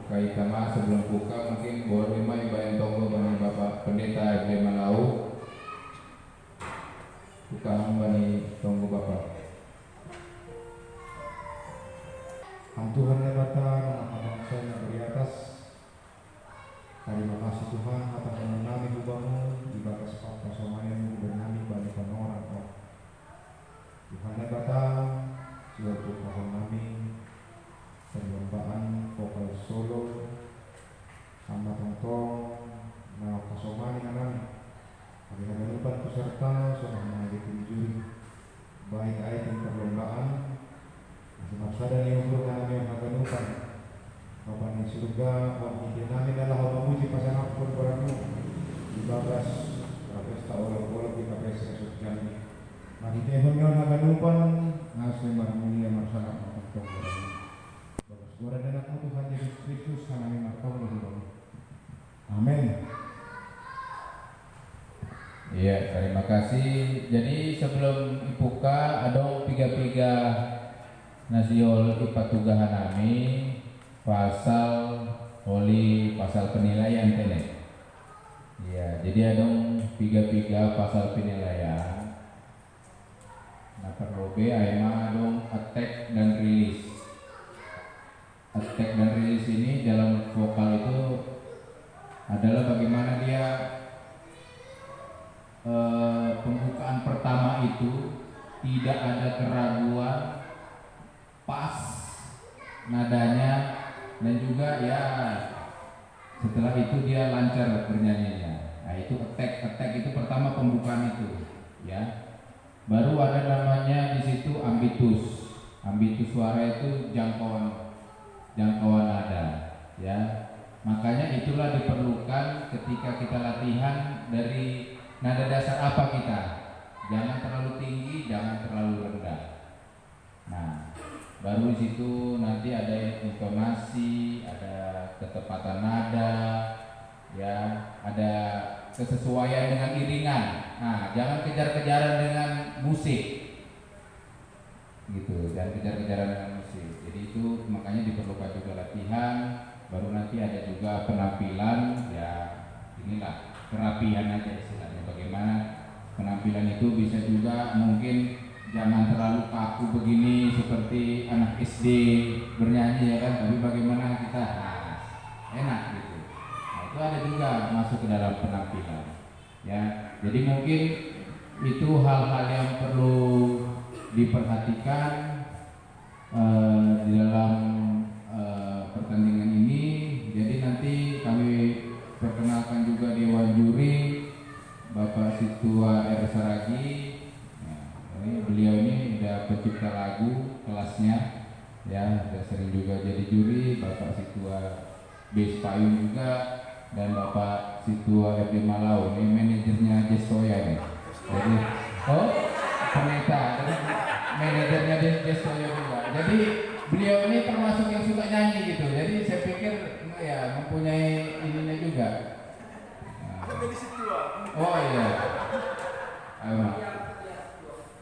kaitama sebelum buka mungkin boleh mai bayang tonggo bani Bapak Pendeta FD Malau buka bani tonggo Bapak. Tuhan yang Bapa, nama bangsa yang di atas. Terima kasih Tuhan atas mengenami hubamu di batas fakta somayanmu bernami bani panoran. Tuhan yang Bapa, suatu pohon kami perlombaan vokal solo sama tongtong nama kasomani kami. Kami menemukan peserta sudah menghadapi juri baik item perlombaan Maksada ni untuk kami yang akan lupa Bapa di surga, wahai kami adalah memuji pasangan pun peramu di bagas pesta olok-olok di bagas esok jami. Mari tehon yang akan lupa ngasih marmulia marsala maksud peramu. Bagas suara dan aku Tuhan Yesus Kristus kami martau berdoa. Amin. Iya, terima kasih. Jadi sebelum dibuka ada tiga nasiol ipatugahan nami pasal pasal penilaian tenet. Ya, jadi ada tiga pasal penilaian. Nah, perlu aima ada attack dan release. Attack dan release ini dalam vokal itu adalah bagaimana dia pembukaan pertama itu tidak ada keraguan, pas nadanya, dan juga ya setelah itu dia lancar bernyanyinya. Nah itu attack itu pertama pembukaan itu ya. Baru ada namanya di situ ambitus suara itu jangkauan nada ya. Makanya itulah diperlukan ketika kita latihan dari nada dasar apa kita. Jangan terlalu tinggi, jangan terlalu rendah. Nah, baru di situ nanti ada intonasi, ada ketepatan nada, ya, ada kesesuaian dengan iringan. Nah, jangan kejar-kejaran dengan musik, gitu. Jangan kejar-kejaran dengan musik. Jadi itu makanya diperlukan juga latihan. Baru nanti ada juga penampilan, ya, inilah kerapihan aja istilahnya. Bagaimana penampilan itu bisa juga mungkin jangan terlalu kaku begini seperti anak SD bernyanyi ya kan, tapi bagaimana kita enak gitu. Nah, itu ada juga masuk ke dalam penampilan ya. Jadi mungkin itu hal-hal yang perlu diperhatikan di dalam pertandingan ini. Jadi nanti kami perkenalkan juga dewan juri Bapak Situa R. Saragi. Beliau ini udah pencipta lagu kelasnya ya, udah sering juga jadi juri. Bapak Situa Base Payung juga, dan Bapak Situa FD Malau ini manajernya Jestoya nih. Jadi pendeta, jadi manajernya Jestoya juga. Jadi beliau ini termasuk yang suka nyanyi gitu. Jadi saya pikir ya mempunyai ininya juga. Oh iya.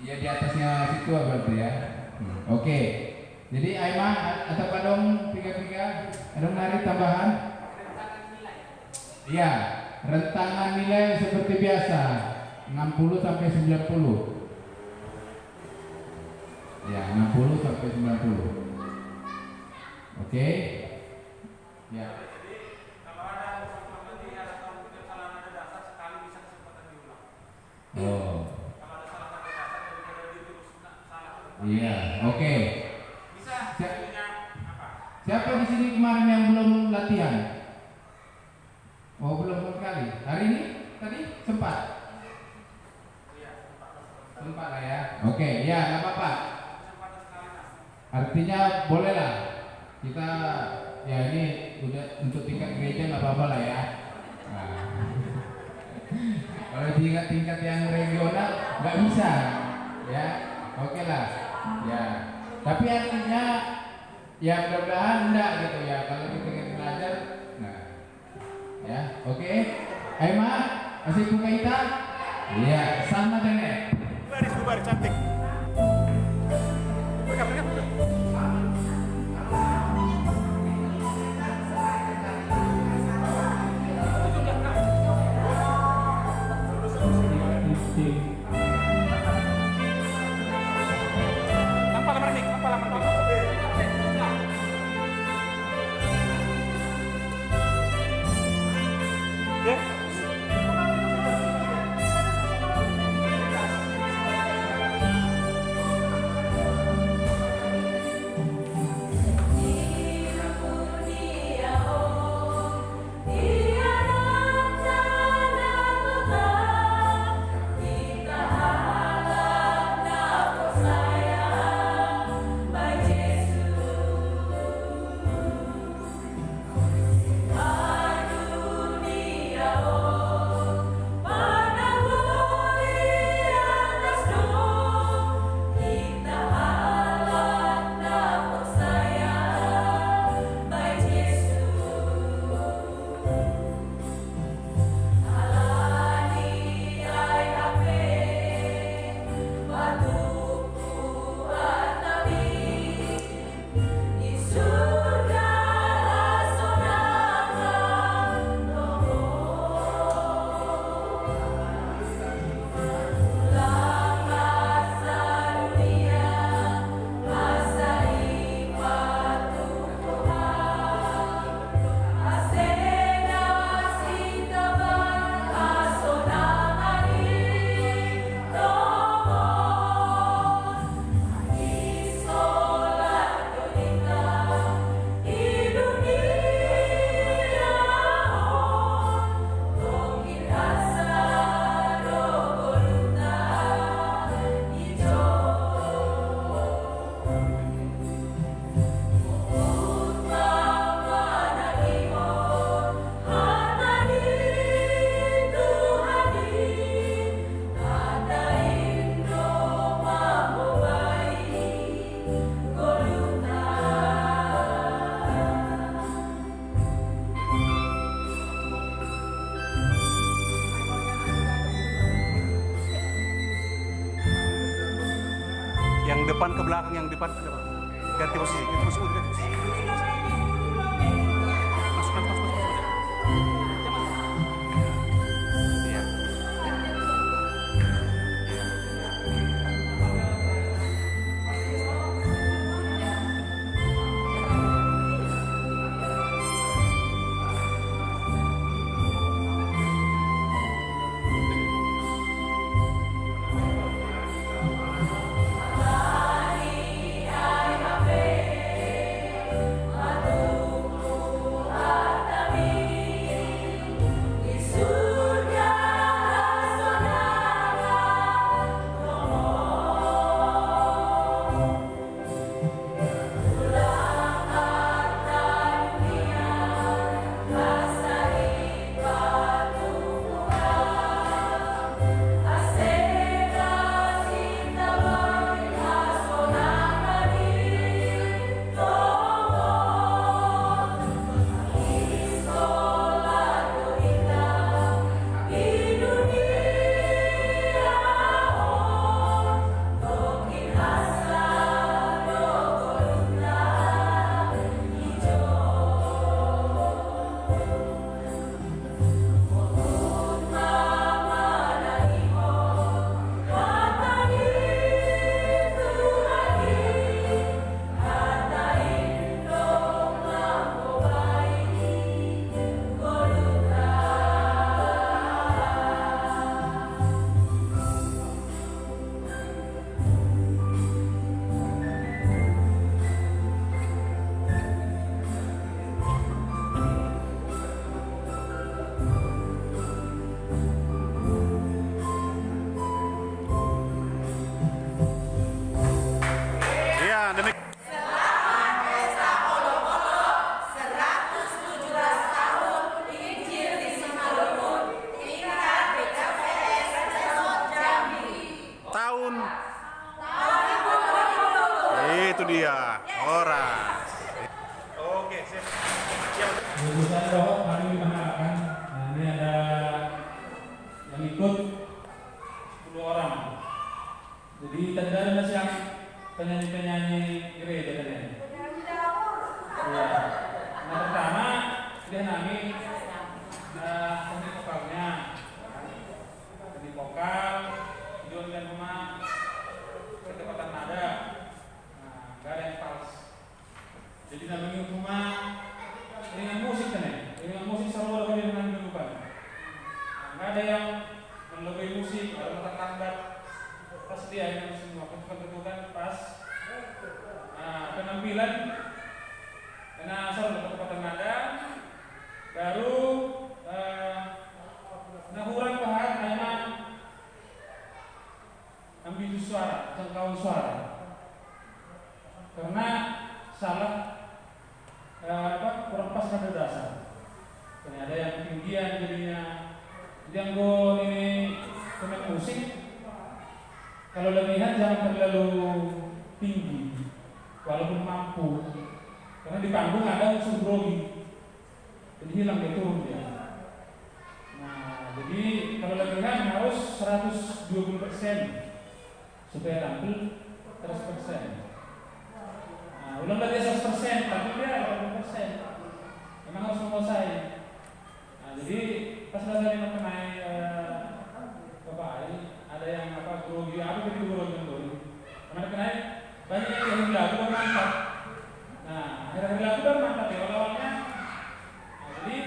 Iya di atasnya situ berarti ya. Oke. Jadi Aiman atau Padong 3 ada menarik tambahan? Iya, rentangan nilai seperti biasa 60 sampai 90. Ya, 60 sampai 90. Oke. Ya. Oh. Iya, oke. Siapa di sini kemarin yang belum latihan? Oh, belum sekali. Hari ini tadi sempat. Sempat lah ya. Oke, ya nggak apa-apa. Artinya bolehlah kita ya ini udah untuk tingkat gereja nggak apa-apa lah ya. Nah. Kalau tingkat yang regional nggak bisa, ya. Oke lah, ya. Tapi artinya ya mudah-mudahan enggak gitu ya. Kalau kita ingin belajar, nah, ya, oke. Aima, masih buka kita? Iya, sama dengan. Bubar cantik. Berkap. Yang depan ke belakang, yang depan ganti posisi, ganti posisi. Masuk. Iya. Itu dia, orang. Oke, siap. Lulusan roh kami mengharapkan ini ada yang ikut 10 orang. Jadi tanda ada siang penyanyi-penyanyi gereja kan ya? Iya. Nah pertama dia nami teknik vokalnya, teknik vokal, tujuan dan rumah, kecepatan nada. Gak ada yang fals. Jadi namanya cuma dengan musik kan ya? Dengan musik selalu ada dengan kehidupan. Gak ada yang melebihi musik, ada letak lambat. Pas dia yang semua ketukan pas. Nah penampilan karena asal ketepatan nada, baru kurang paham hanya ambitus suara, jangkauan suara. Karena salah kurang pas nada dasar. Karena ada yang ketinggian jadinya. Yang gol ini pemain musik kalau latihan jangan terlalu tinggi walaupun mampu. Karena di panggung ada unsur grogi. Jadi hilang dia turun dia. Nah, jadi kalau latihan harus 120% supaya tampil 100%. Ulang lagi 100%, tapi dia 80%. Memang harus menguasai. Nah, jadi pas dasar ini mengenai bapak ini ada yang grogi, apa itu grogi? Karena kenai banyak yang lagu bermantap. Nah, akhir-akhir lagu bermantap ya awalnya. Nah, jadi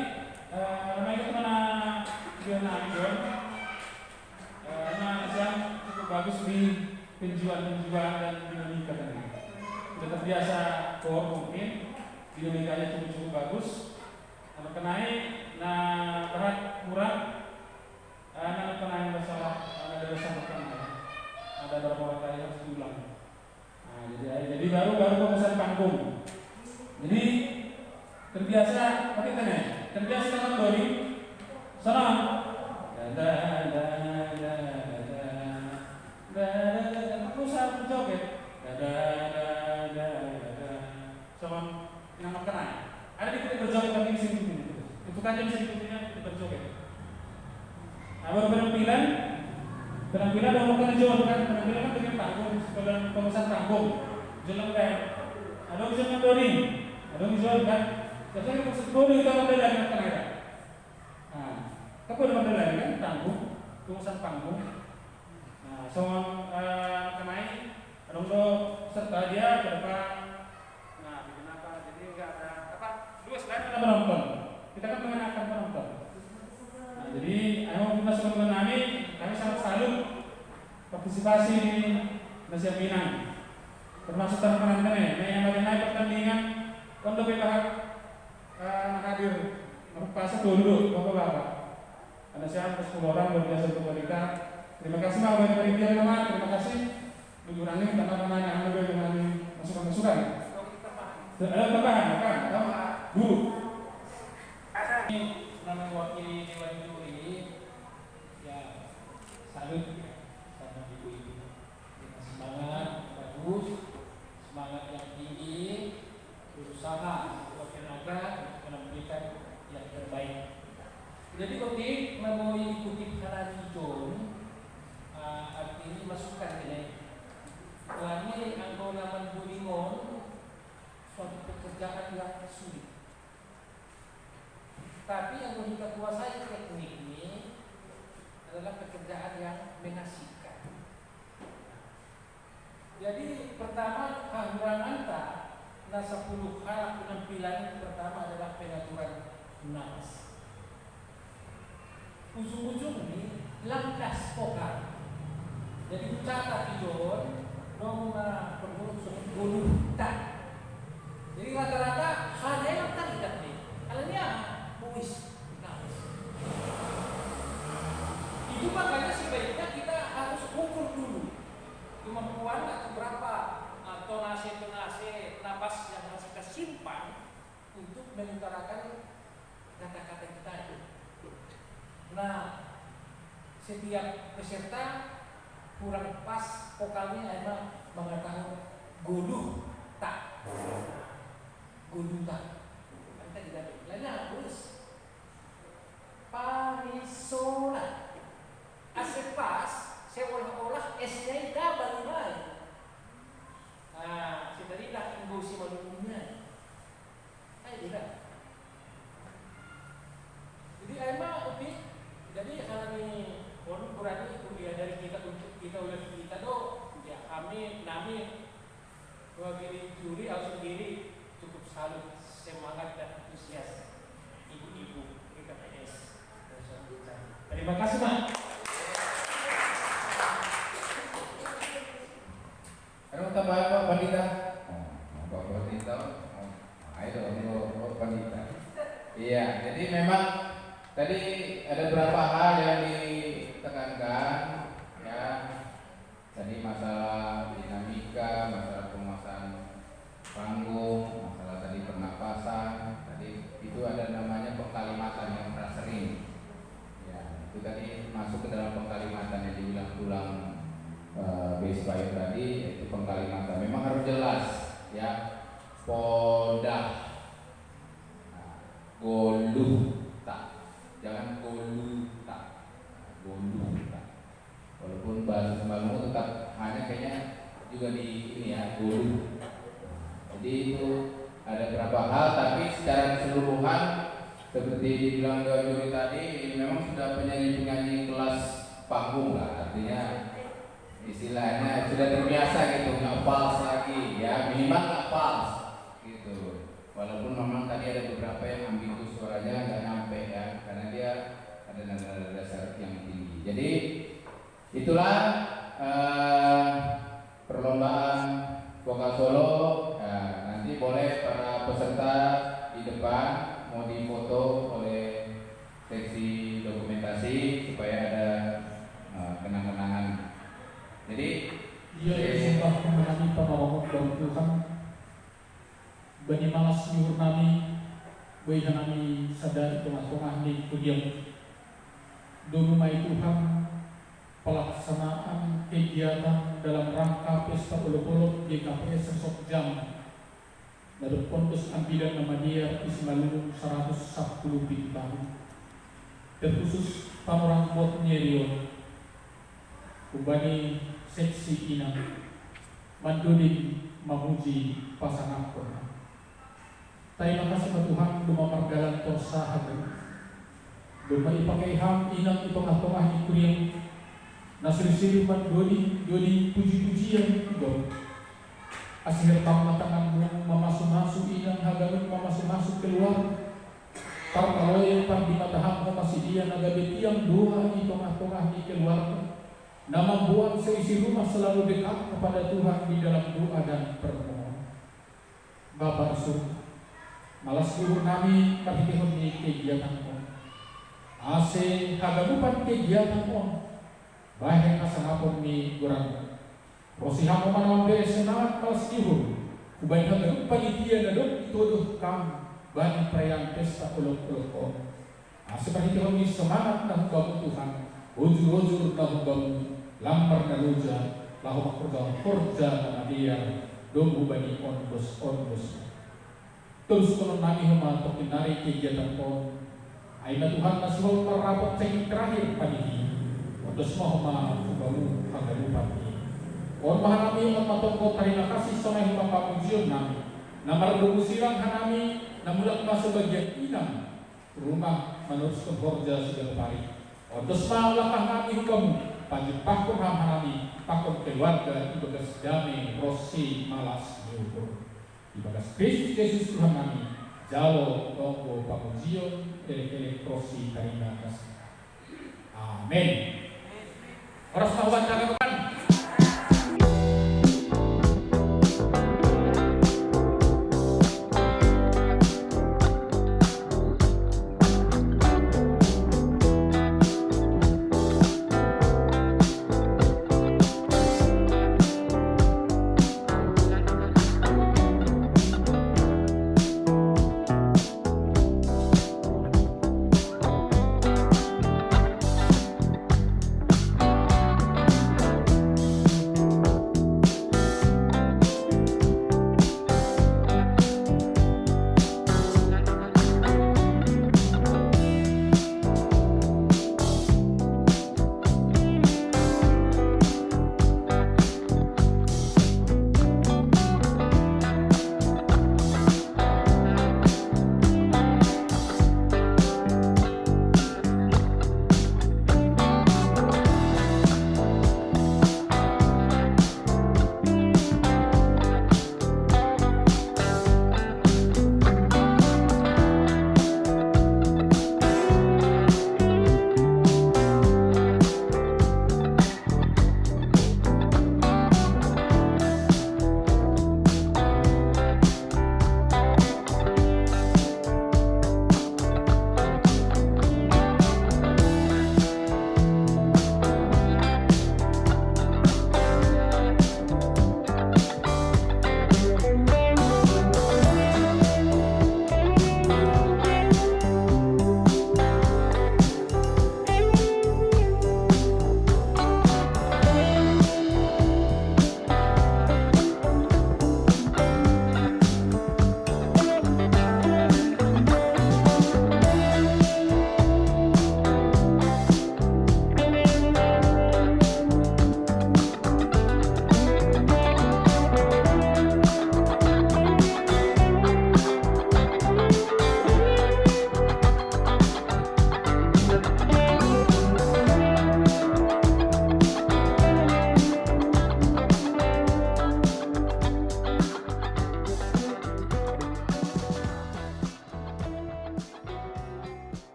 namanya itu mana dia John. Yang cukup bagus di penjualan dan dinamika tadi. Sudah terbiasa core mungkin dinamikanya cukup bagus. Kalau kenai, nah berat kurang, nah kenai masalah ada beberapa kali harus diulang. Nah, jadi baru pemesan panggung. Jadi terbiasa pakai kenai, terbiasa dengan body, senang. Aku usah berjoget. Sama yang kenai. Ada di kita berjoget tapi di sini. Itu kan bisa dikutunya berjoget. Nah, baru penampilan ada orang kan jawab kan penampilan kan dengan panggung sekolah pengusaha kampung, jalan kan, ada ujian dori, ada ujian kan, jadi maksud dori itu ada dari kan ada. Nah, tapi ada dari kan tanggung, pengusaha kampung. Nah, soal kenai, ada untuk serta dia ke depan. Nah, bikin apa? Jadi enggak ada apa? Dua selain ada penonton. Kita kan mengenakan penonton. Nah, jadi ayo kita sebagai kami sangat salut partisipasi di Nasi Minang, termasuk teman-teman yang naik pertandingan untuk berhak hadir pasang dulu bapak-bapak. Ada siapa 10 orang luar biasa untuk mereka. Terima kasih Pak bagi panitia teman, terima kasih mengurangi teman-teman yang ada dengan masukan-masukan. Ada tambahan kan? Bu. Ini nama wakil Dewan Juri ya salut sama ibu-ibu. Semangat bagus, semangat yang tinggi, berusaha sekuat tenaga untuk memberikan yang terbaik. Jadi kopi mau ikuti Hanafi John, artinya masukan ini. Ini anggonaman Bulingon suatu pekerjaan yang sulit. Tapi yang kita kuasai teknik ini adalah pekerjaan yang mengasihkan. Jadi pertama kehadiran anta, nah 10 hal penampilan pertama adalah pengaturan nafas. Ujung-ujung ini langkas vokal. Jadi ucapan John, dong pengurus gulu tak. Jadi rata-rata hanya yang tak nih. Kalau dia puis nafas. Itu makanya sebaiknya kita harus ukur dulu kemampuan atau berapa tonase nafas yang harus kita simpan untuk mengutarakan kata-kata kita itu. Nah, setiap peserta kurang pas vokalnya emang mengatakan gulu tak, kita tidak lainnya tulis parisola asepas seolah-olah S-nya double naik. Nah, kita tidak inggusi malumnya. Tidak. Jadi emang lebih. Jadi kami kurang kuliah dari kita untuk kita udah kita tuh ya kami sebagai juri harus sendiri cukup salut semangat dan antusias ibu-ibu PKPS. Terima kasih Pak. Ada tambahan Pak Pandita? Pak Pandita, ayo untuk Pandita. Iya, jadi memang tadi ada beberapa hal yang ditekankan, ya. Tadi masalah dinamika, masalah penguasaan panggung, masalah tadi pernapasan, tadi itu ada namanya pengkalimatan yang sering. Ya, itu tadi masuk ke dalam pengkalimatan yang diulang-ulang Baik tadi itu pengkalimatan memang harus jelas ya. Podah, goluta, jangan goluta, goluta. Walaupun bahasa Semalumu tetap hanya kayaknya juga di ini ya golu. Jadi itu ada beberapa hal, tapi secara keseluruhan seperti dibilang Dewan Juri tadi, ini memang sudah penyanyi-penyanyi kelas panggung lah, artinya istilahnya sudah terbiasa gitu, nggak fals lagi ya, minimal nggak fals gitu. Walaupun memang tadi ada beberapa yang ambigu suaranya nggak nyampe ya, karena dia ada nada dasar yang tinggi. Jadi itulah perlombaan vokal solo. Nanti boleh para peserta di depan mau difoto oleh seksi dokumentasi supaya ada kenang-kenangan. Jadi dia sembah mengenai pemawang dari Tuhan bani malas nyuhur nami bayi nami sadar tengah-tengah di kudiam dulu mai Tuhan pelaksanaan kegiatan dalam rangka pesta ulu-ulu di KPS Sesok Jam dari Pondus Ambilan nama dia Ismail 110 bintang terkhusus panorang buat Nyerio Kubani seksi inang mandudin memuji pasangan Tuhan. Terima kasih ke Tuhan duma margalan torsa duma ipakai ham inang itong-tongah ni kuriyang nasiri-siri mandudin puji-pujian do. Asir tang matangan mamasuk-masuk inang hagamin mamasuk-masuk keluar. Parpaloy par di matahang ko masih dia nagabi tiang dua di tengah-tengah di keluarga. Na membuat seisi rumah selalu dekat kepada Tuhan di dalam doa dan permohonan. Bapa surga, malas luhur kami perhitihon di kegiatan ko. Ase hagamupan kegiatan ko. Bahaya kasangapon ni gurang. Rosihang manawang de senaat malas luhur. Kubain hagamupan panitia na doon ituduh kami. Bani perayaan pesta ulok-ulok ko. Seperti kami semangat na hukum Tuhan, ujur-ujur na hukum, lampar na luja, lahu makurga na dia, dombu bani onbos. Terus kalau nami humatok inari kegiatan ko, ay na Tuhan na suhol marapat sa terakhir pagi. Terus mau hukum hagalupan ni. On mahanami on matoko terima kasih sa may humapamujion nami. Namar silang hanami na mula sa bagian inang rumah meneruskan horja segala pari. Odos maulakah kami hukum pagi pakum ham-hami pakum keluarga ibagas damai rosi malas nyukur. Ibagas Kristus Yesus Tuhan kami jalo tonggo pamujion elek-elek rosi karina kasih. Amin. Oras mahuan kami